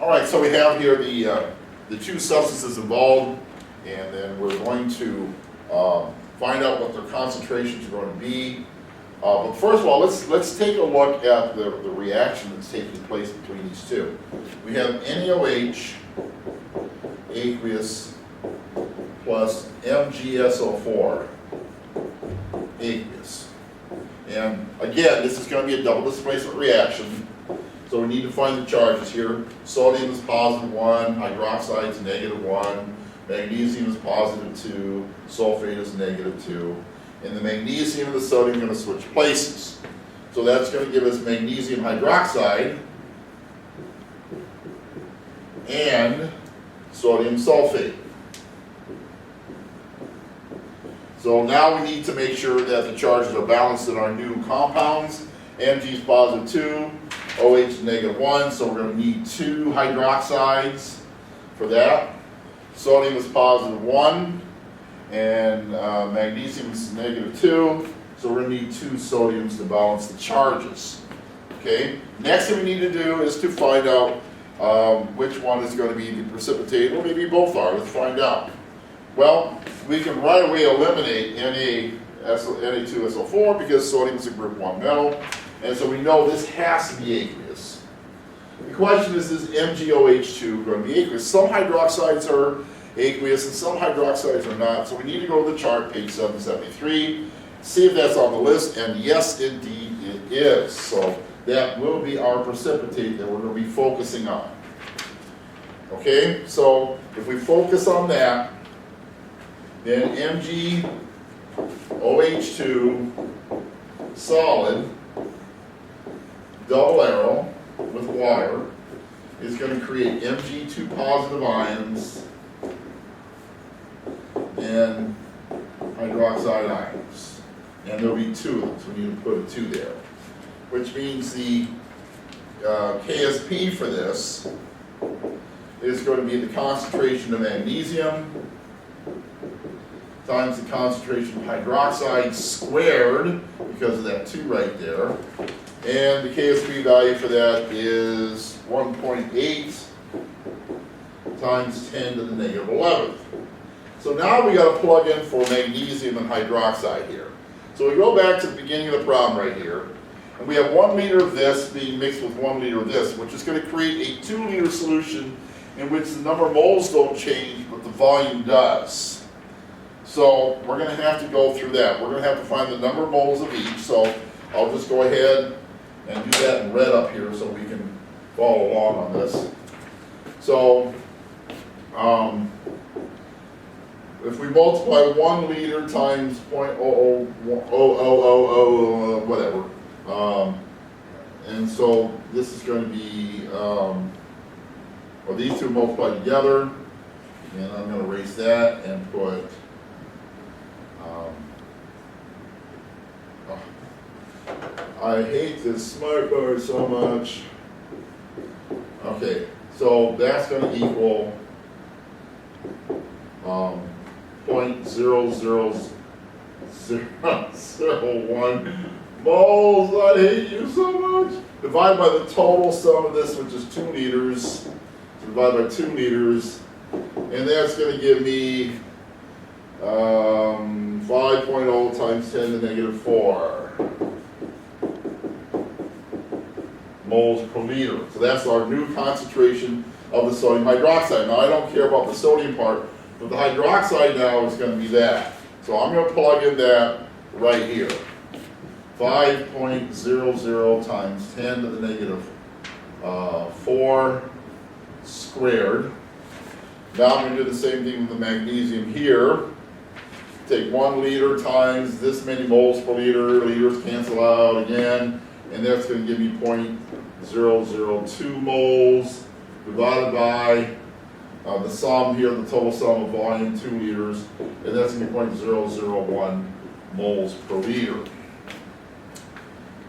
All right, so we have here the two substances involved, and then we're going to find out what their concentrations are going to be. But first of all, let's take a look at the reaction that's taking place between these two. We have NaOH aqueous plus MgSO4 aqueous. And again, this is going to be a double displacement reaction. So we need to find the charges here. Sodium is positive 1, hydroxide is negative 1, magnesium is positive 2, sulfate is negative 2. And the magnesium and the sodium are going to switch places. So that's going to give us magnesium hydroxide and sodium sulfate. So now we need to make sure that the charges are balanced in our new compounds. Mg is positive 2, OH is negative 1, so we're going to need 2 hydroxides for that. Sodium is positive 1, and magnesium is negative 2, so we're going to need 2 sodiums to balance the charges. Okay. Next thing we need to do is to find out which one is going to be the precipitate, or maybe both are. Let's find out. Well, we can right away eliminate Na2SO4 because sodium is a group 1 metal, and so we know this has to be aqueous. The question is MgOH2 going to be aqueous? Some hydroxides are aqueous and some hydroxides are not, so we need to go to the chart, page 773, see if that's on the list, and yes, indeed it is. So that will be our precipitate that we're going to be focusing on. Okay, so if we focus on that, then MgOH2 solid double arrow with water is going to create Mg2 positive ions and hydroxide ions. And there'll be 2 of them, so we need to put a 2 there. Which means the KSP for this is going to be the concentration of magnesium times the concentration of hydroxide squared, because of that 2 right there. And the KSP value for that is 1.8 times 10 to the negative 11th. So now we got to plug in for magnesium and hydroxide here. So we go back to the beginning of the problem right here, and we have 1 liter of this being mixed with 1 liter of this, which is going to create a 2 liter solution in which the number of moles don't change, but the volume does. So we're going to have to go through that. We're going to have to find the number of moles of each. So I'll just go ahead and do that in red up here so we can follow along on this. So if we multiply 1 liter times 0.000000 whatever, and so this is going to be, well, these two multiply together, and I'm going to erase that and put I hate this smart bar so much. Okay, so that's going to equal 0.00001 moles. I hate you so much. Divided by the total sum of this, which is 2 liters. So divided by 2 liters, and that's going to give me 5.0 times 10 to the negative 4. Moles per liter. So that's our new concentration of the sodium hydroxide. Now I don't care about the sodium part, but the hydroxide now is going to be that. So I'm going to plug in that right here. 5.00 times 10 to the negative 4 squared. Now I'm going to do the same thing with the magnesium here. Take 1 liter times this many moles per liter. Liters cancel out again. And that's going to give me 0.002 moles divided by the sum here, the total sum of volume, 2 liters, and that's going to be 0.001 moles per liter.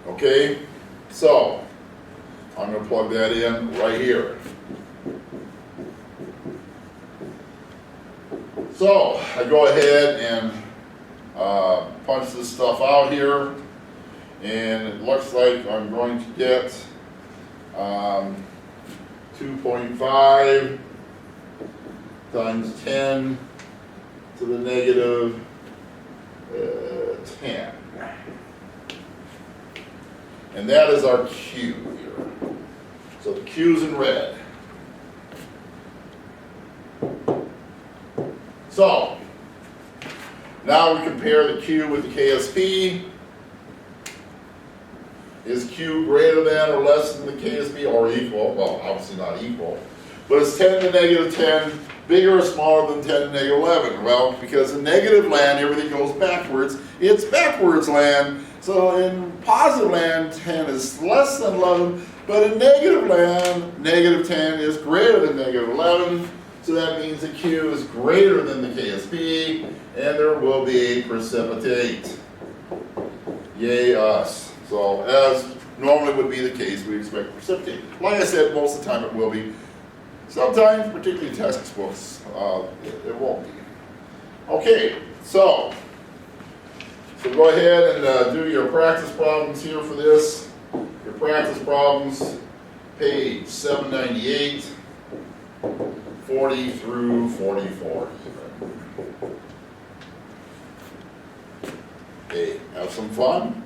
Okay, so I'm going to plug that in right here. So I go ahead and punch this stuff out here. And it looks like I'm going to get 2.5 times 10 to the negative 10. And that is our Q here. So the Q's in red. So, now we compare the Q with the KSP. Is Q greater than or less than the KSP, or equal? Well, obviously not equal. But is 10 to negative 10 bigger or smaller than 10 to negative 11? Well, because in negative land, everything goes backwards. It's backwards land. So in positive land, 10 is less than 11. But in negative land, negative 10 is greater than negative 11. So that means the Q is greater than the KSP, and there will be a precipitate. Yay us. So as normally would be the case, we expect precipitate. Like I said, most of the time it will be. Sometimes, particularly textbooks, it won't be. Okay, so go ahead and do your practice problems here for this. Your practice problems, page 798, 40 through 44. Okay, have some fun.